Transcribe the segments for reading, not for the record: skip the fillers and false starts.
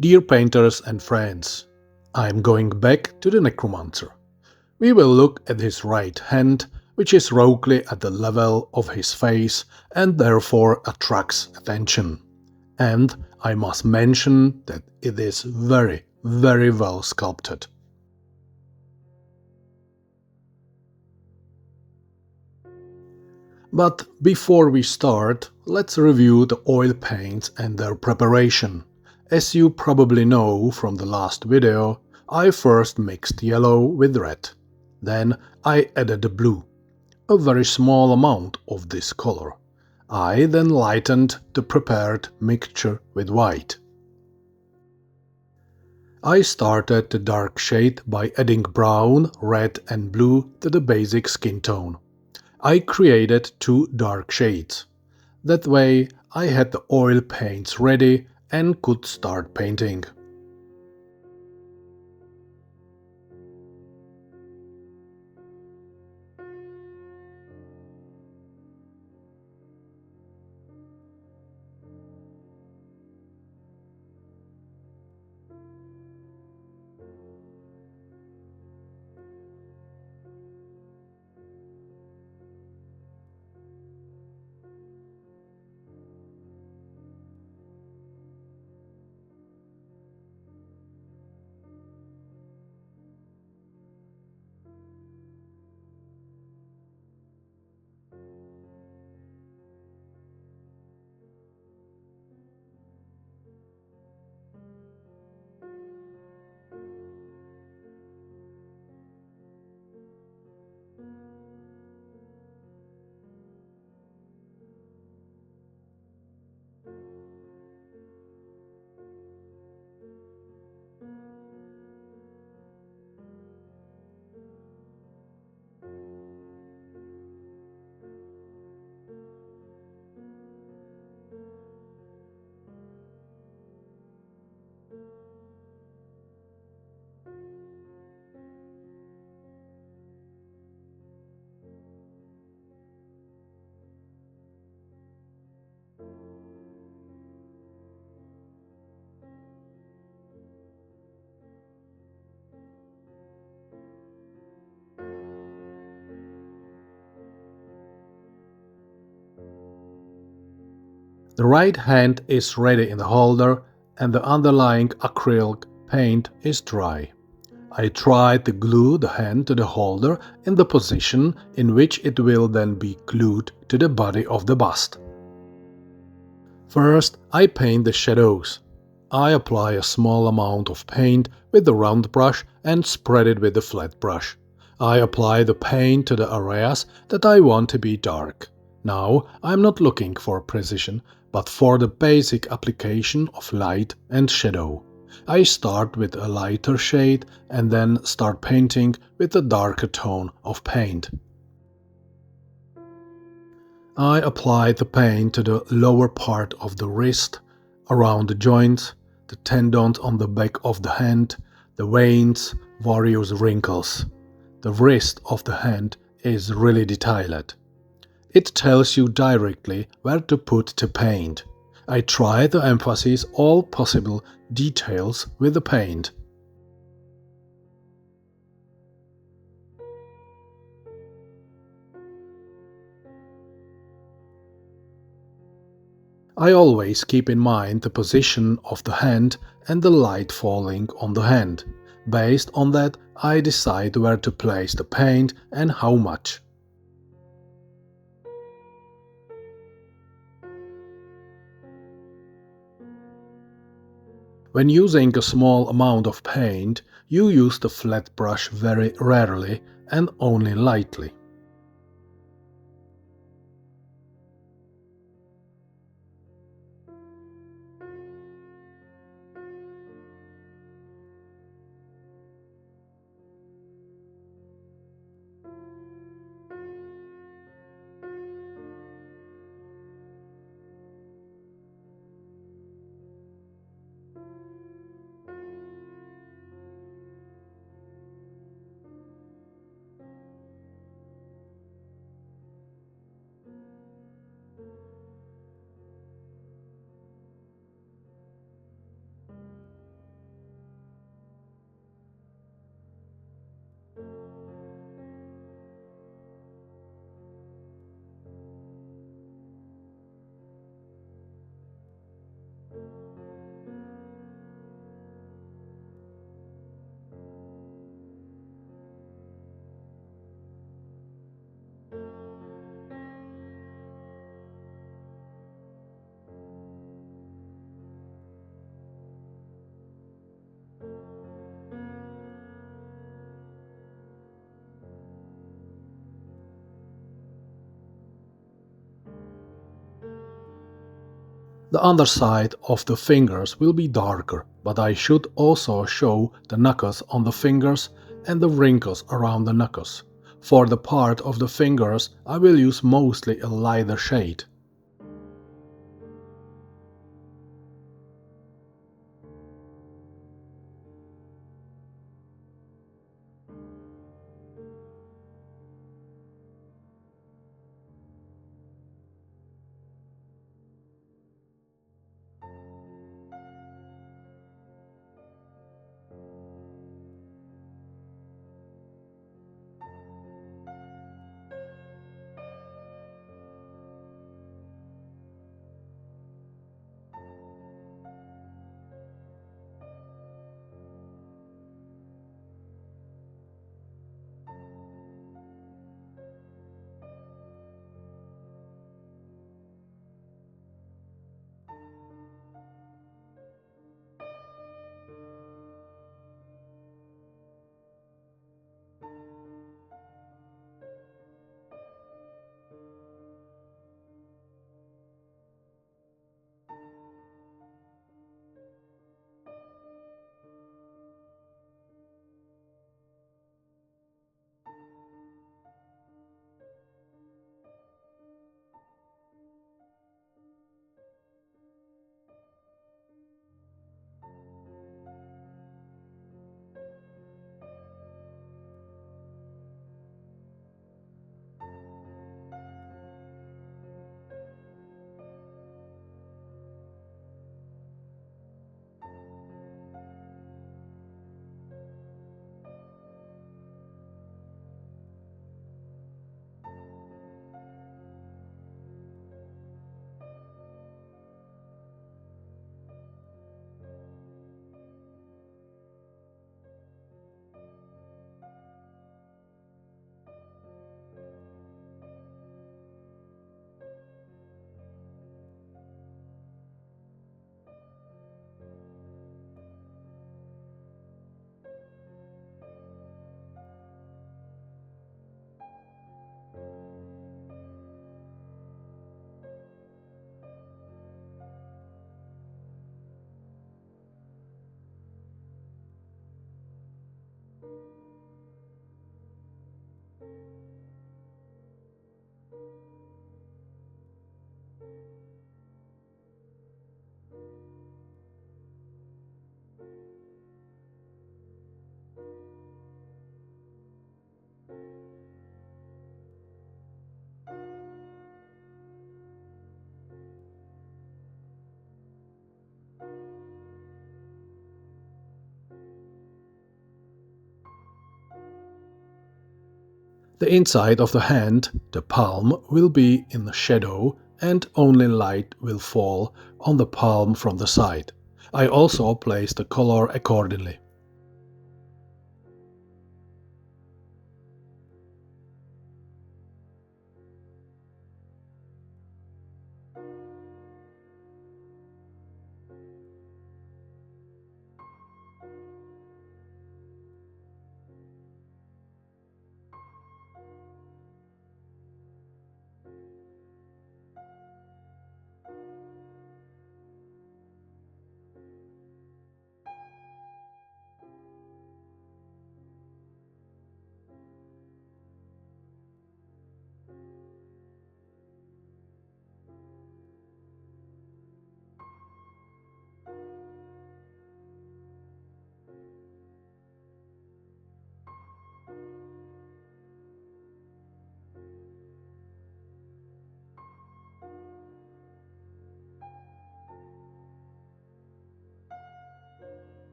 Dear painters and friends, I am going back to the Necromancer. We will look at his right hand, which is roughly at the level of his face and therefore attracts attention. And I must mention that it is very, very well sculpted. But before we start, let's review the oil paints and their preparation. As you probably know from the last video, I first mixed yellow with red. Then I added blue, a very small amount of this color. I then lightened the prepared mixture with white. I started the dark shade by adding brown, red and blue to the basic skin tone. I created two dark shades. That way I had the oil paints ready and could start painting. The right hand is ready in the holder and the underlying acrylic paint is dry. I tried to glue the hand to the holder in the position in which it will then be glued to the body of the bust. First, I paint the shadows. I apply a small amount of paint with the round brush and spread it with the flat brush. I apply the paint to the areas that I want to be dark. Now I am not looking for precision, but for the basic application of light and shadow. I start with a lighter shade and then start painting with a darker tone of paint. I apply the paint to the lower part of the wrist, around the joints, the tendons on the back of the hand, the veins, various wrinkles. The wrist of the hand is really detailed. It tells you directly where to put the paint. I try to emphasize all possible details with the paint. I always keep in mind the position of the hand and the light falling on the hand. Based on that, I decide where to place the paint and how much. When using a small amount of paint, you use the flat brush very rarely and only lightly. The underside of the fingers will be darker, but I should also show the knuckles on the fingers and the wrinkles around the knuckles. For the part of the fingers I will use mostly a lighter shade. The inside of the hand, the palm, will be in the shadow and only light will fall on the palm from the side. I also place the color accordingly.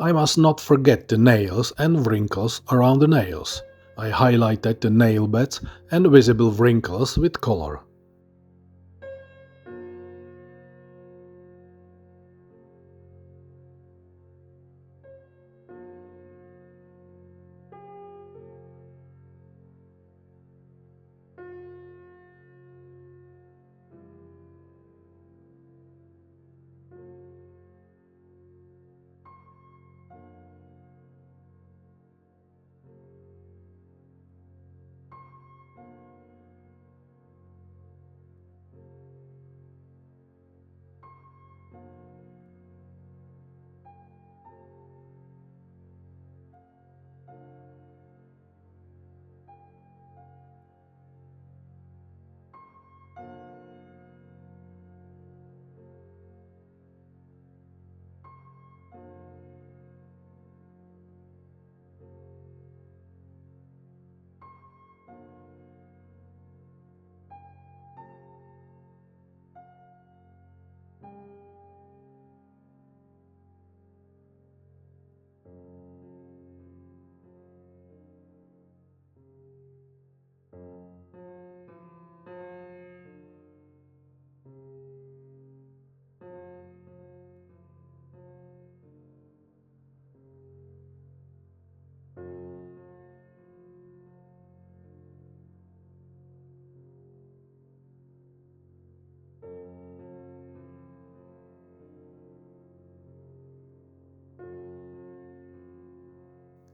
I must not forget the nails and wrinkles around the nails. I highlighted the nail beds and visible wrinkles with color.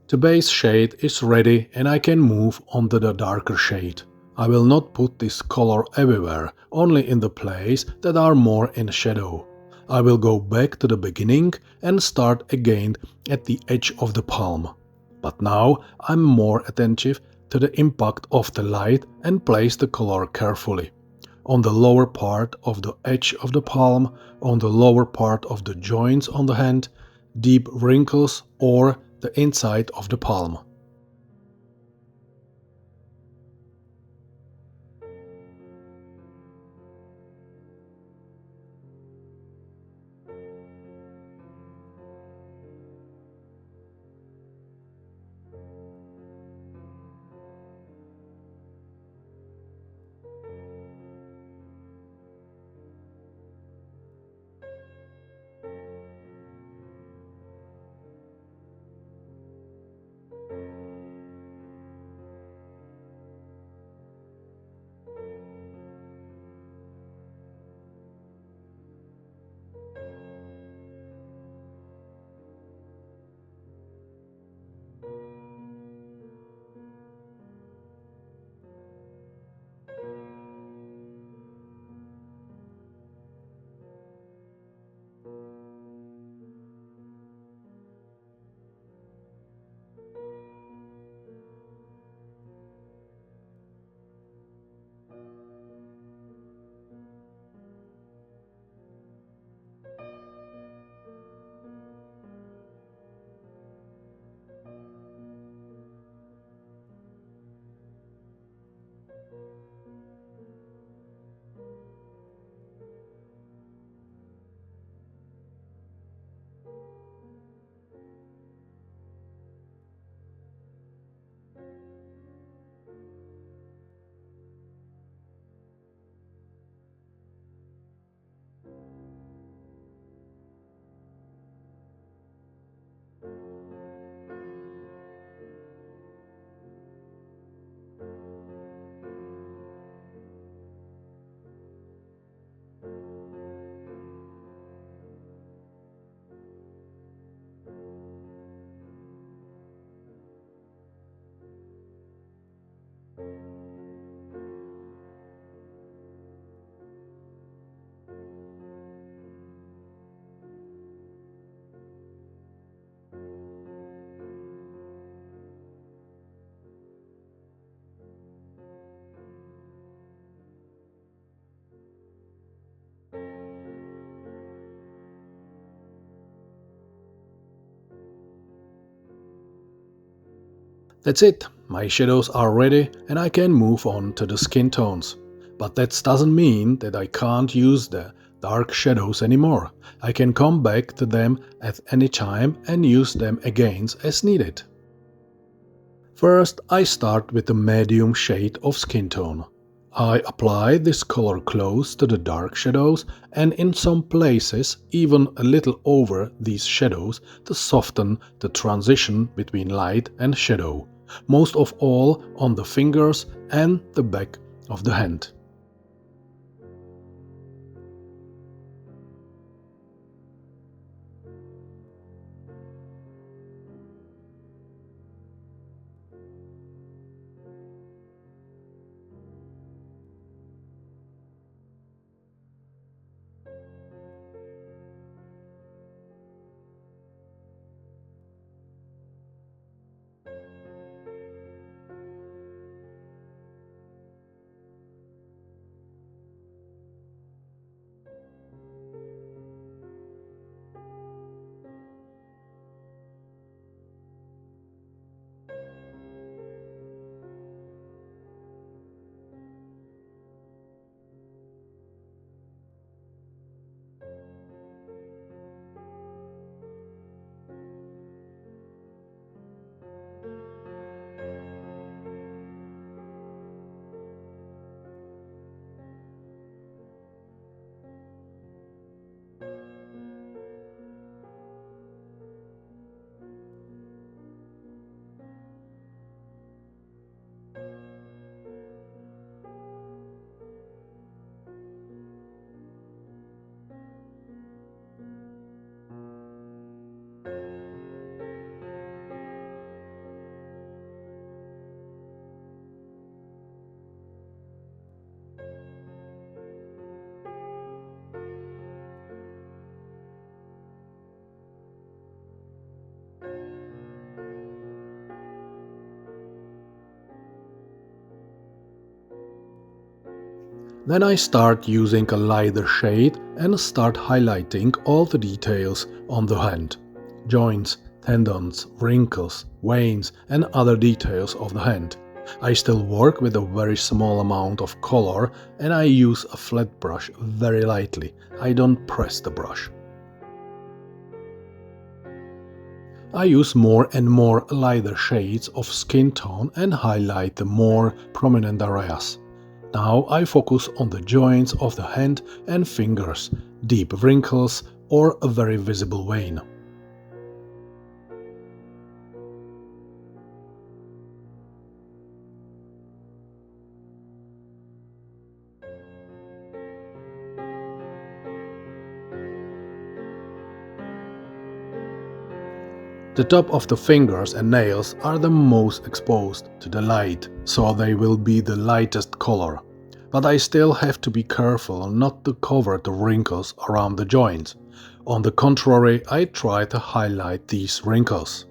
The base shade is ready and I can move on to the darker shade. I will not put this color everywhere, only in the places that are more in shadow. I will go back to the beginning and start again at the edge of the palm. But now I'm more attentive to the impact of the light and place the color carefully. On the lower part of the edge of the palm, on the lower part of the joints on the hand, deep wrinkles or the inside of the palm. That's it, my shadows are ready and I can move on to the skin tones. But that doesn't mean that I can't use the dark shadows anymore. I can come back to them at any time and use them again as needed. First, I start with the medium shade of skin tone. I apply this color close to the dark shadows and in some places even a little over these shadows to soften the transition between light and shadow, most of all on the fingers and the back of the hand. Then I start using a lighter shade and start highlighting all the details on the hand. Joints, tendons, wrinkles, veins and other details of the hand. I still work with a very small amount of color and I use a flat brush very lightly. I don't press the brush. I use more and more lighter shades of skin tone and highlight the more prominent areas. Now I focus on the joints of the hand and fingers, deep wrinkles or a very visible vein. The top of the fingers and nails are the most exposed to the light, so they will be the lightest color. But I still have to be careful not to cover the wrinkles around the joints. On the contrary, I try to highlight these wrinkles.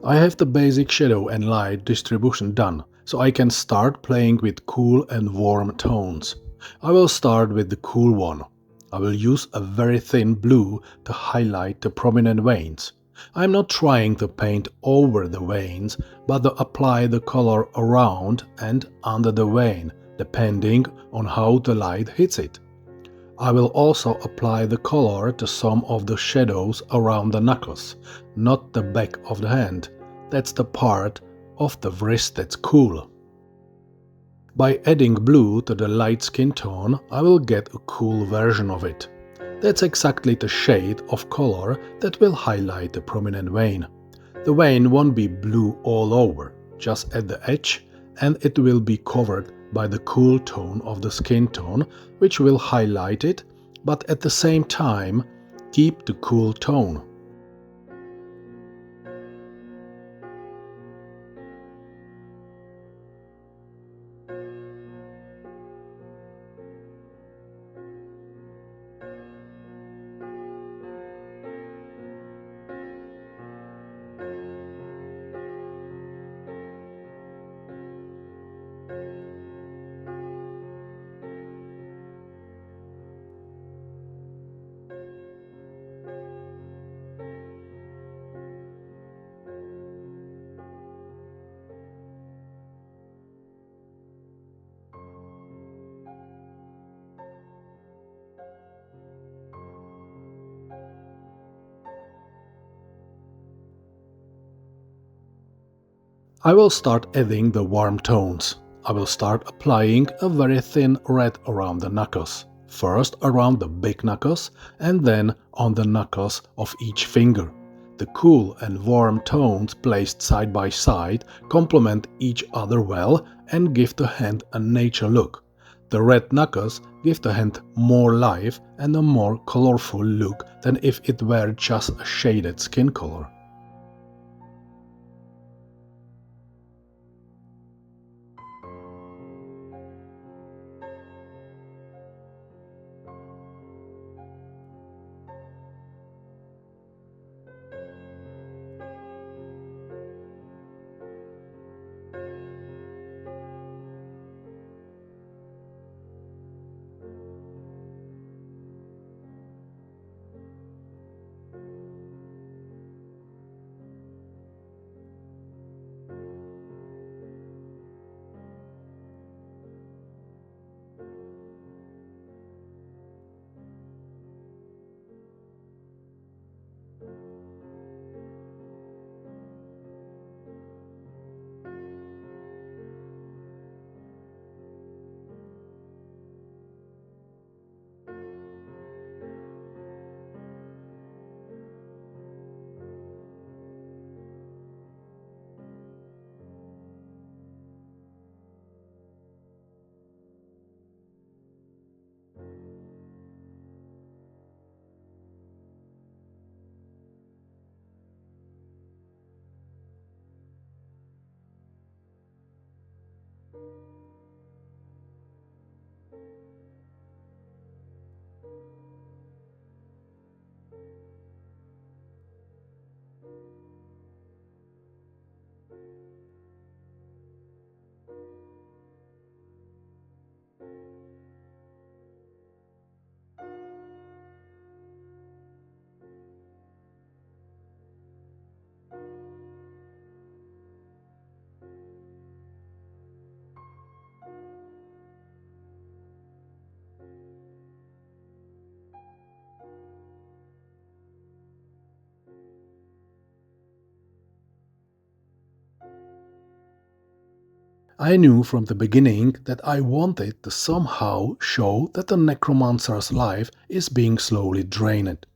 I have the basic shadow and light distribution done, so I can start playing with cool and warm tones. I will start with the cool one. I will use a very thin blue to highlight the prominent veins. I am not trying to paint over the veins, but to apply the color around and under the vein, depending on how the light hits it. I will also apply the color to some of the shadows around the knuckles, not the back of the hand. That's the part of the wrist that's cool. By adding blue to the light skin tone, I will get a cool version of it. That's exactly the shade of color that will highlight the prominent vein. The vein won't be blue all over, just at the edge, and it will be covered by the cool tone of the skin tone, which will highlight it, but at the same time keep the cool tone. I will start adding the warm tones. I will start applying a very thin red around the knuckles. First around the big knuckles and then on the knuckles of each finger. The cool and warm tones placed side by side complement each other well and give the hand a nature look. The red knuckles give the hand more life and a more colorful look than if it were just a shaded skin color. I knew from the beginning that I wanted to somehow show that the Necromancer's life is being slowly drained.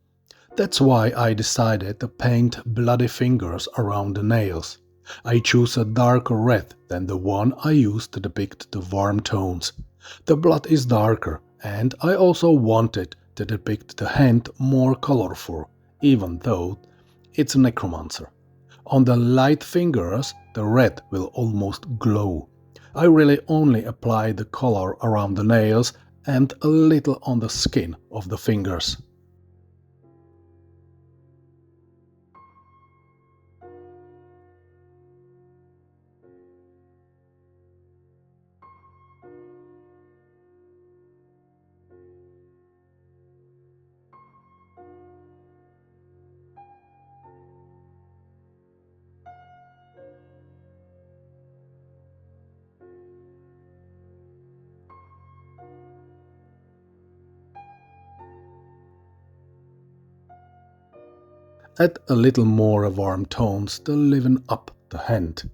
That's why I decided to paint bloody fingers around the nails. I chose a darker red than the one I used to depict the warm tones. The blood is darker, and I also wanted to depict the hand more colorful, even though it's a Necromancer. On the light fingers, the red will almost glow. I really only apply the color around the nails and a little on the skin of the fingers. Add a little more warm tones to liven up the hand.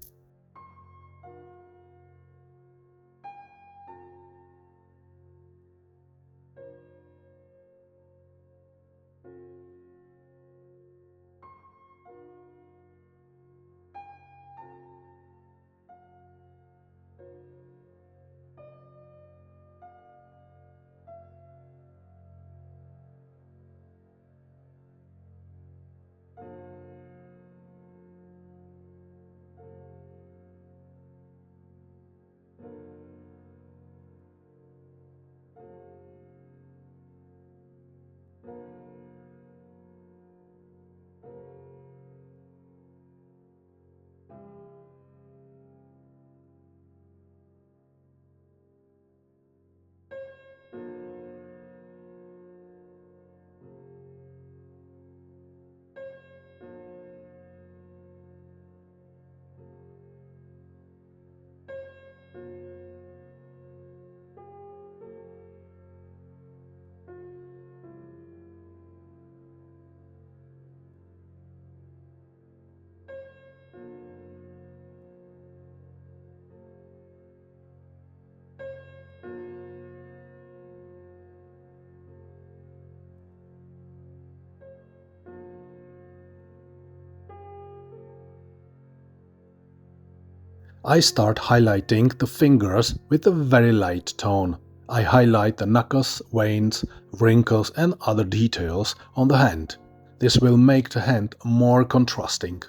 I start highlighting the fingers with a very light tone. I highlight the knuckles, veins, wrinkles and other details on the hand. This will make the hand more contrasting.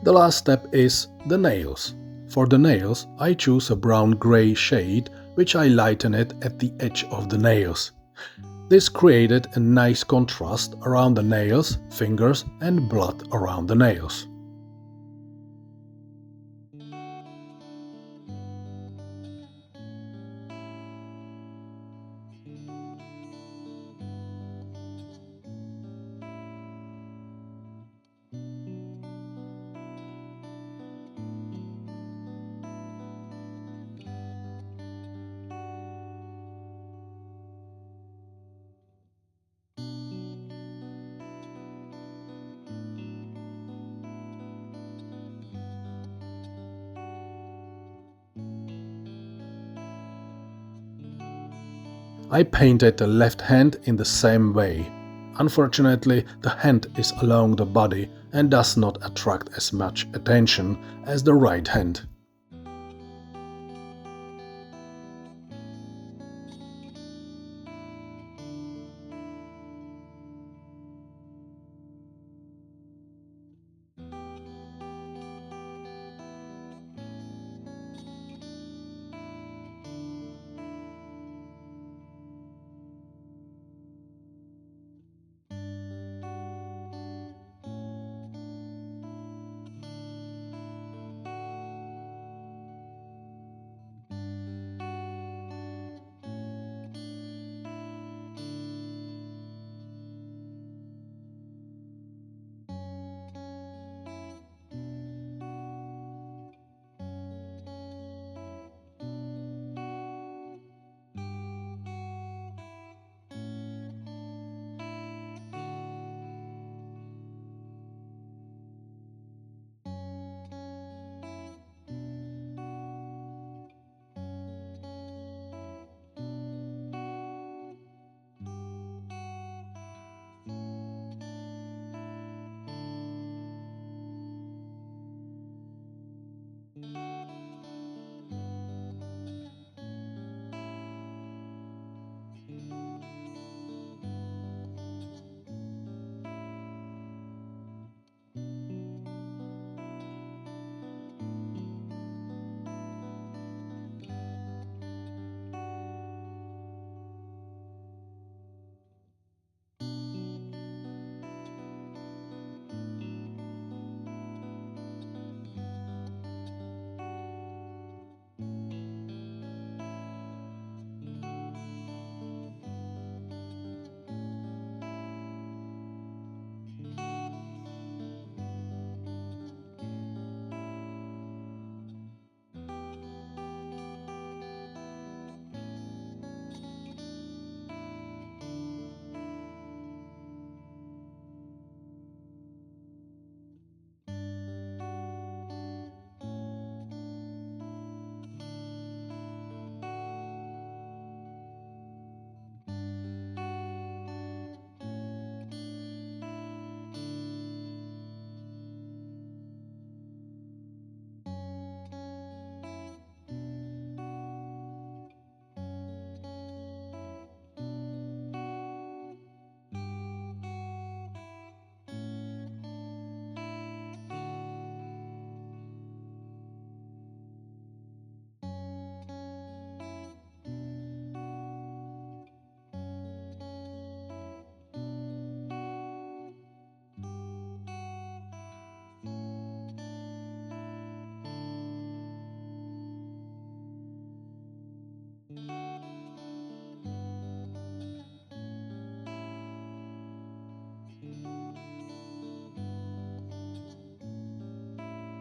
The last step is the nails. For the nails, I choose a brown-gray shade, which I lighten it at the edge of the nails. This created a nice contrast around the nails, fingers and blood around the nails. I painted the left hand in the same way. Unfortunately, the hand is along the body and does not attract as much attention as the right hand.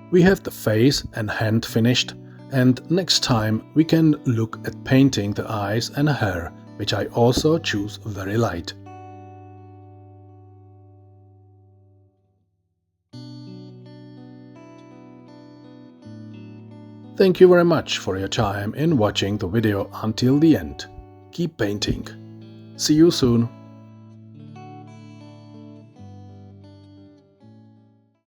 We have the face and hand finished, and next time we can look at painting the eyes and hair, which I also choose very light. Thank you very much for your time in watching the video until the end. Keep painting. See you soon.